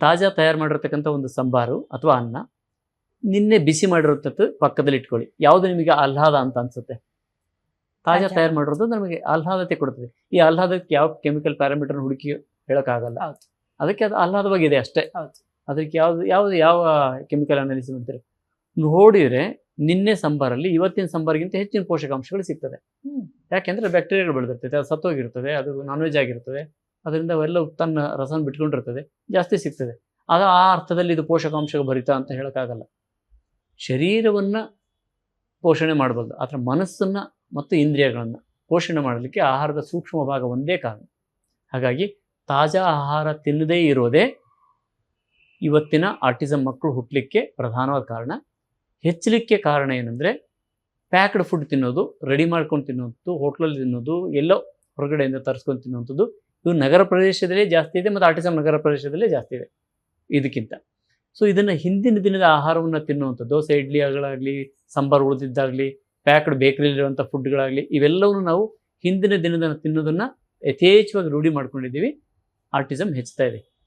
ತಾಜಾ ತಯಾರು ಮಾಡಿರ್ತಕ್ಕಂಥ ಒಂದು ಸಂಬಾರು ಅಥವಾ ಅನ್ನ ನಿನ್ನೆ ಬಿಸಿ ಮಾಡಿರೋಂಥದ್ದು ಪಕ್ಕದಲ್ಲಿ ಇಟ್ಕೊಳ್ಳಿ. ಯಾವುದು ನಿಮಗೆ ಆಹ್ಲಾದ ಅಂತ ಅನ್ಸುತ್ತೆ? ತಾಜಾ ತಯಾರು ಮಾಡಿರೋದು ನಮಗೆ ಆಹ್ಲಾದತೆ ಕೊಡ್ತದೆ. ಈ ಆಹ್ಲಾದಕ್ಕೆ ಯಾವ ಕೆಮಿಕಲ್ ಪ್ಯಾರಾಮೀಟರ್ ಹುಡುಕಿ ಹೇಳೋಕ್ಕಾಗಲ್ಲ. ಅದಕ್ಕೆ ಅದು ಆಹ್ಲಾದವಾಗಿದೆ ಅಷ್ಟೇ. ಅದಕ್ಕೆ ಯಾವ ಕೆಮಿಕಲ್ ಅನಾಲಿಸಿಸ್ ಮಾಡ್ತೀರಿ ನೋಡಿದರೆ ನಿನ್ನೆ ಸಂಬಾರಲ್ಲಿ ಇವತ್ತಿನ ಸಂಬಾರಿಗಿಂತ ಹೆಚ್ಚಿನ ಪೋಷಕಾಂಶಗಳು ಸಿಗ್ತದೆ. ಯಾಕೆಂದರೆ ಬ್ಯಾಕ್ಟೀರಿಯಾಗಳು ಬೆಳೆದಿರ್ತದೆ, ಅದು ಸತ್ತೋಗಿರ್ತದೆ, ಅದು ನಾನ್ ವೆಜ್ ಆಗಿರ್ತದೆ, ಅದರಿಂದ ಅವೆಲ್ಲ ತನ್ನ ರಸನ ಬಿಟ್ಕೊಂಡಿರ್ತದೆ, ಜಾಸ್ತಿ ಸಿಗ್ತದೆ. ಆಗ ಆ ಅರ್ಥದಲ್ಲಿ ಇದು ಪೋಷಕಾಂಶ ಭರಿತ ಅಂತ ಹೇಳೋಕ್ಕಾಗಲ್ಲ. ಶರೀರವನ್ನು ಪೋಷಣೆ ಮಾಡಬಲ್ದು, ಆದರೆ ಮನಸ್ಸನ್ನು ಮತ್ತು ಇಂದ್ರಿಯಗಳನ್ನು ಪೋಷಣೆ ಮಾಡಲಿಕ್ಕೆ ಆಹಾರದ ಸೂಕ್ಷ್ಮ ಭಾಗ ಒಂದೇ ಕಾರಣ. ಹಾಗಾಗಿ ತಾಜಾ ಆಹಾರ ತಿನ್ನದೇ ಇರೋದೇ ಇವತ್ತಿನ ಆಟಿಸಮ್ ಮಕ್ಕಳು ಹುಟ್ಟಲಿಕ್ಕೆ ಪ್ರಧಾನವಾದ ಕಾರಣ. ಹೆಚ್ಚಲಿಕ್ಕೆ ಕಾರಣ ಏನಂದರೆ ಪ್ಯಾಕ್ಡ್ ಫುಡ್ ತಿನ್ನೋದು, ರೆಡಿ ಮಾಡ್ಕೊಂಡು ತಿನ್ನೋದು, ಹೋಟ್ಲಲ್ಲಿ ತಿನ್ನೋದು, ಎಲ್ಲೋ ಹೊರಗಡೆಯಿಂದ ತರಿಸ್ಕೊಂಡು ತಿನ್ನುವಂಥದ್ದು. ಇವು ನಗರ ಪ್ರದೇಶದಲ್ಲೇ ಜಾಸ್ತಿ ಇದೆ ಮತ್ತು ಆಟಿಸಮ್ ನಗರ ಪ್ರದೇಶದಲ್ಲೇ ಜಾಸ್ತಿ ಇದೆ ಇದಕ್ಕಿಂತ. ಸೊ ಇದನ್ನು ಹಿಂದಿನ ದಿನದ ಆಹಾರವನ್ನು ತಿನ್ನುವಂಥದ್ದು, ದೋಸೆ ಇಡ್ಲಿಗಳಾಗಲಿ, ಸಾಂಬಾರು ಉಳಿದಿದ್ದಾಗಲಿ, ಪ್ಯಾಕ್ಡ್ ಬೇಕರಿಲಿರುವಂಥ ಫುಡ್ಗಳಾಗಲಿ, ಇವೆಲ್ಲವನ್ನು ನಾವು ಹಿಂದಿನ ದಿನದ ತಿನ್ನೋದನ್ನು ಯಥೇಚ್ಛವಾಗಿ ರೂಢಿ ಮಾಡ್ಕೊಂಡಿದ್ದೀವಿ. ಆಟಿಸಮ್ ಹೆಚ್ಚುತ್ತಾ ಇದೆ.